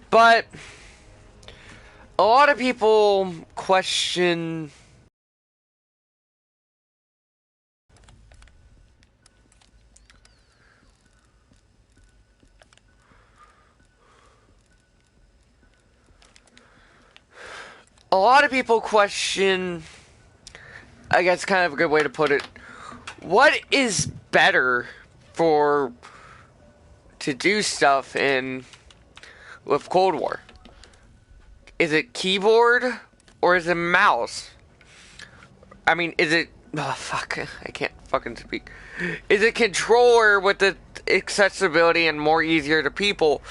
But a lot of people question I guess kind of a good way to put it, what is better for to do stuff in with Cold War? Is it keyboard or is it mouse? I mean, is it fuck, I can't fucking speak. Is it controller with the accessibility and more easier to people,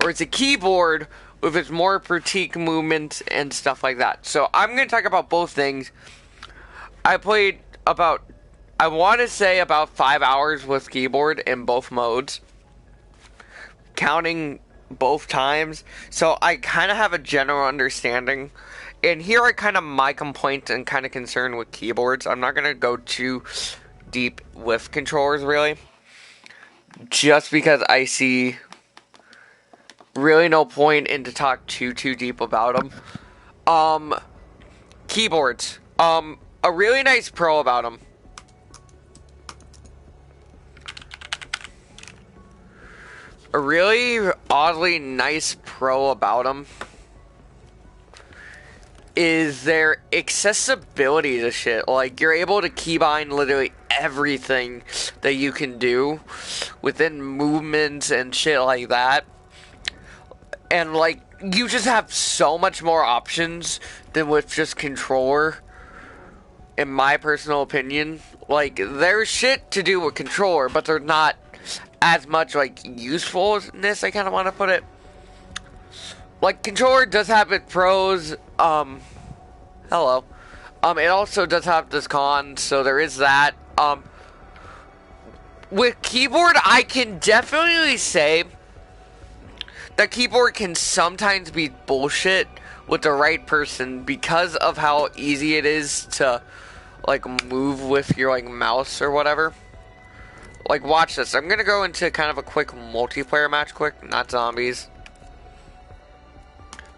or is it keyboard with its more pratique movement and stuff like that? So I'm going to talk about both things. I played about, I want to say about 5 hours with keyboard in both modes, counting both times, so I kind of have a general understanding. And here are kind of my complaint and kind of concern with keyboards. I'm not going to go too deep with controllers, really, just because I see really no point in to talk too deep about them. Keyboards. A really nice pro about them. A really oddly nice pro about them is their accessibility to shit. Like, you're able to keybind literally everything that you can do within movements and shit like that. And, like, you just have so much more options than with just controller, in my personal opinion. Like, there's shit to do with controller, but they're not as much, like, usefulness, I kind of want to put it. Like, controller does have its pros, hello. It also does have this con, so there is that. With keyboard, I can definitely say that keyboard can sometimes be bullshit with the right person because of how easy it is to, like, move with your, like, mouse or whatever. Like, watch this. I'm gonna go into kind of a quick multiplayer match quick, not zombies.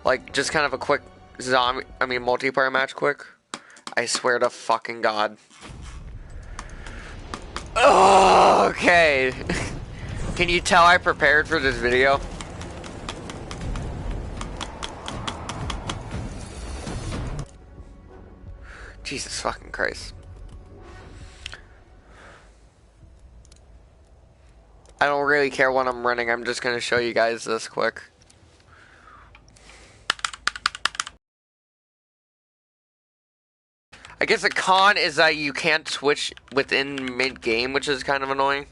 Like, just kind of a quick multiplayer match quick. I swear to fucking God. Oh, okay. Can you tell I prepared for this video? Jesus fucking Christ. I don't really care when I'm running. I'm just gonna show you guys this quick. I guess the con is that you can't switch within mid-game, which is kind of annoying.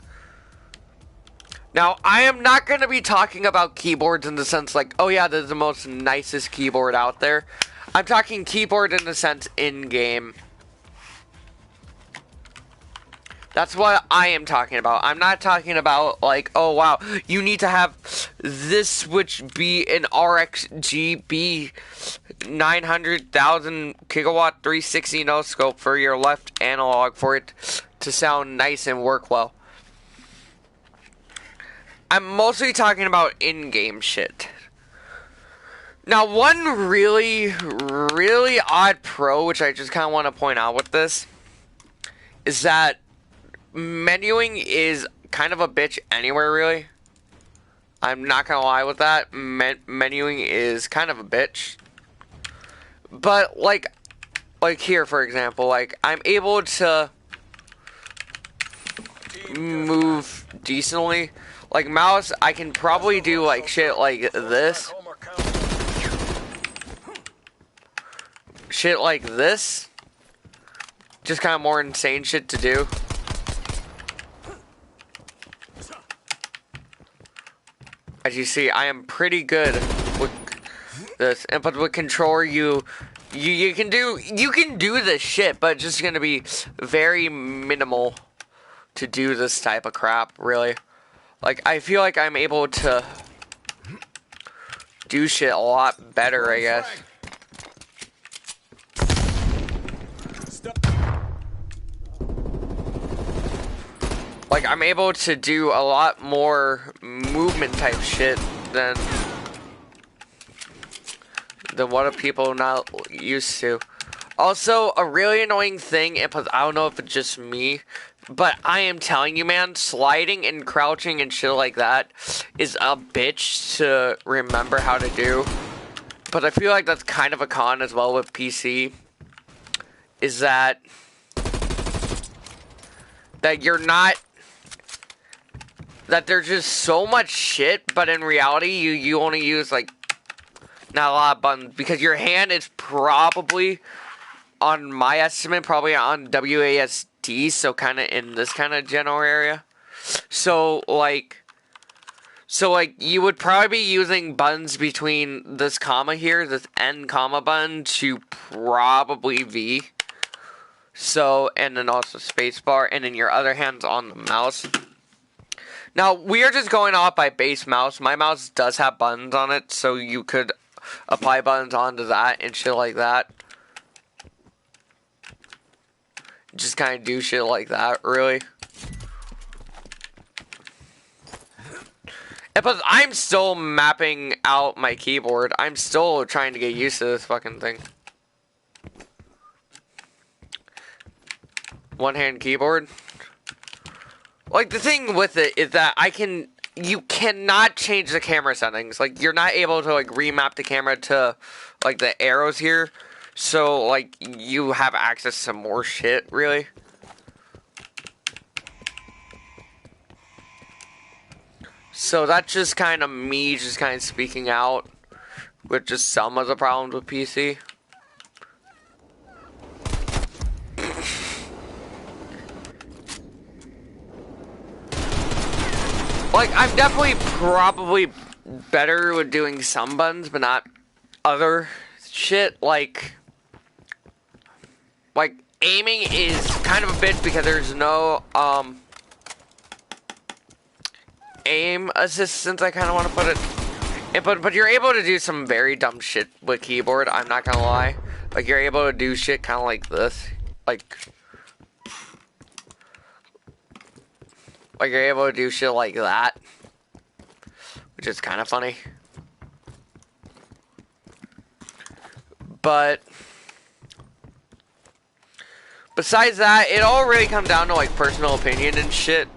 Now, I am not going to be talking about keyboards in the sense like, oh yeah, this is the most nicest keyboard out there. I'm talking keyboard in the sense in-game. That's what I am talking about. I'm not talking about, like, oh wow, you need to have this switch be an RXGB 900,000 kilowatt 360 no scope for your left analog for it to sound nice and work well. I'm mostly talking about in-game shit. Now, one really odd pro, which I just kind of want to point out with this, is that menuing is kind of a bitch anywhere, really. I'm not gonna lie with that. Menuing is kind of a bitch. But, like here, for example, like, I'm able to move decently. Like, mouse, I can probably do, like, shit like this. Shit like this. Just kind of more insane shit to do. As you see, I am pretty good with this, but with controller, you can do this shit, but it's just gonna be very minimal to do this type of crap, really. Like, I feel like I'm able to do shit a lot better, I guess. Like, I'm able to do a lot more movement type shit than than what are people not used to. Also, a really annoying thing, and I don't know if it's just me, but I am telling you, man, sliding and crouching and shit like that is a bitch to remember how to do. But I feel like that's kind of a con as well with PC, is that you're not, that there's just so much shit, but in reality, you only use, like, not a lot of buttons, because your hand is probably, on my estimate, probably on WASD, so kind of in this kind of general area. So, like, you would probably be using buttons between this comma here, this N comma button, to probably V. So, and then also spacebar, and then your other hand's on the mouse. Now, we are just going off by base mouse. My mouse does have buttons on it, so you could apply buttons onto that and shit like that. Just kind of do shit like that, really. But I'm still mapping out my keyboard. I'm still trying to get used to this fucking thing. One-hand keyboard. Like, the thing with it is that you cannot change the camera settings. Like, you're not able to, like, remap the camera to, like, the arrows here. So, like, you have access to more shit, really. So that's just kind of me just kind of speaking out with just some of the problems with PC. Like, I'm definitely probably better with doing some buttons, but not other shit. Like aiming is kind of a bitch because there's no, aim assistance, I kind of want to put it. But you're able to do some very dumb shit with keyboard, I'm not gonna lie. Like, you're able to do shit kind of like this. Like, you're able to do shit like that. Which is kind of funny. But besides that, it all really comes down to, like, personal opinion and shit.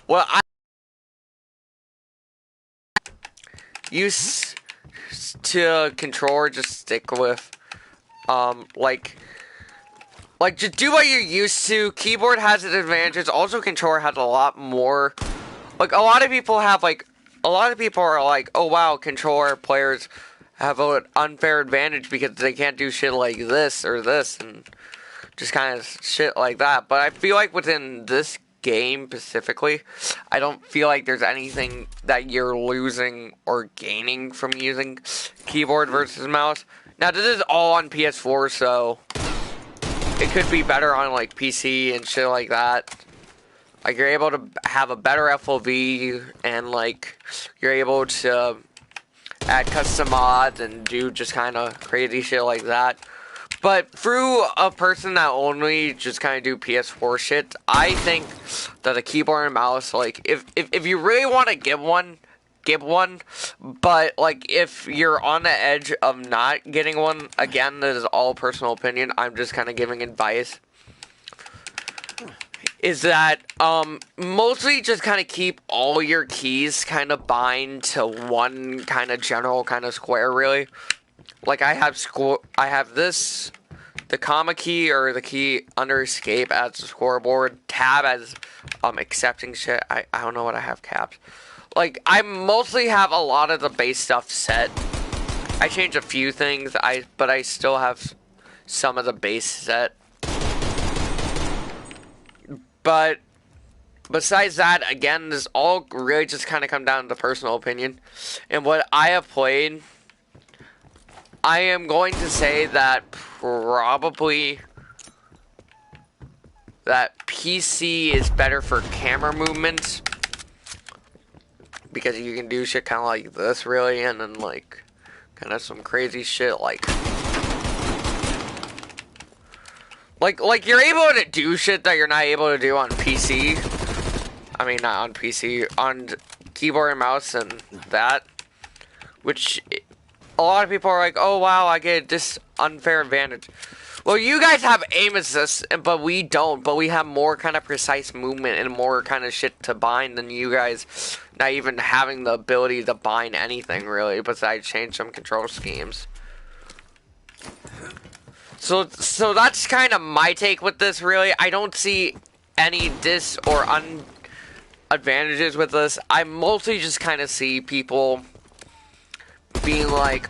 Well, I used to controller, just stick with, like, just do what you're used to. Keyboard has its advantages. Also, controller has a lot more. Like, a lot of people are like, oh wow, controller players have an unfair advantage because they can't do shit like this or this, and just kind of shit like that. But I feel like within this game specifically, I don't feel like there's anything that you're losing or gaining from using keyboard versus mouse. Now, this is all on PS4, so it could be better on, like, PC and shit like that. Like, you're able to have a better FOV, and, like, you're able to add custom mods and do just kind of crazy shit like that. But through a person that only just kind of do PS4 shit, I think that a keyboard and mouse, like, if you really want to give one, but, like, if you're on the edge of not getting one, again, this is all personal opinion, I'm just kind of giving advice, is that, mostly just kind of keep all your keys kind of bind to one kind of general kind of square, really. Like, I have this, the comma key, or the key under escape as the scoreboard, tab as, accepting shit, I don't know what I have caps. Like, I mostly have a lot of the base stuff set. I change a few things, but I still have some of the base set. But besides that, again, this all really just kind of come down to personal opinion. And what I have played, I am going to say that probably that PC is better for camera movements, because you can do shit kind of like this, really, and then, like, kind of some crazy shit, like you're able to do shit that you're not able to do on PC. I mean, not on PC, on keyboard and mouse and that, which a lot of people are like, oh wow, I get this unfair advantage. Well, you guys have aim assist, but we don't. But we have more kind of precise movement and more kind of shit to bind than you guys. Not even having the ability to bind anything, really, besides change some control schemes. So that's kind of my take with this, really. I don't see any dis or advantages with this. I mostly just kind of see people being like,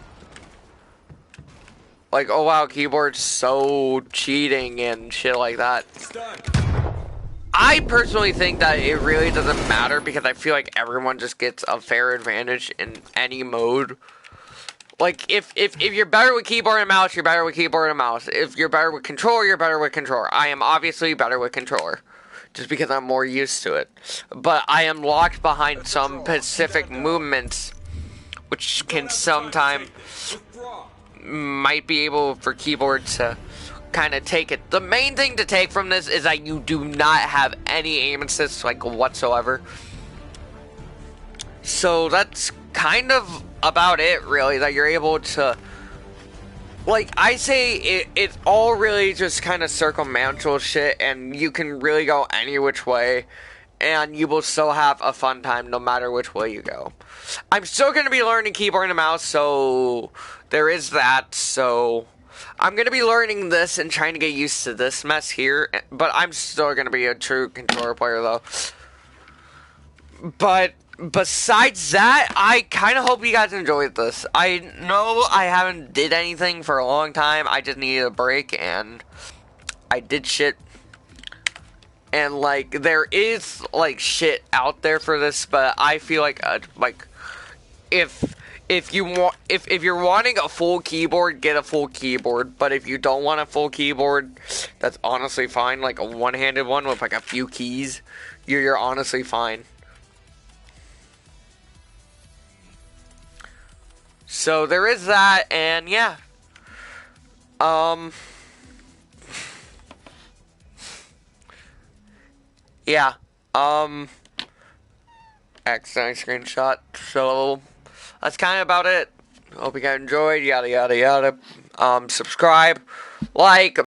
oh wow, keyboard's so cheating and shit like that. I personally think that it really doesn't matter because I feel like everyone just gets a fair advantage in any mode. Like, if you're better with keyboard and mouse, you're better with keyboard and mouse. If you're better with controller, you're better with controller. I am obviously better with controller, just because I'm more used to it. But I am locked behind some specific movements, which can sometimes might be able for keyboard to kind of take it. The main thing to take from this is that you do not have any aim assist, like, whatsoever. So that's kind of about it, really, that you're able to, like, I say it's all really just kind of circumstantial shit, and you can really go any which way, and you will still have a fun time no matter which way you go. I'm still going to be learning keyboard and mouse, so there is that. So I'm going to be learning this and trying to get used to this mess here, but I'm still going to be a true controller player, though. But besides that, I kind of hope you guys enjoyed this. I know I haven't did anything for a long time. I just needed a break, and I did shit. And, like, there is, like, shit out there for this, but I feel like if you're wanting a full keyboard, get a full keyboard. But if you don't want a full keyboard, that's honestly fine. Like a one-handed one with like a few keys, you're honestly fine. So there is that, and yeah. Yeah. Accident screenshot. So that's kind of about it. Hope you guys enjoyed. Yada yada yada. Subscribe, like.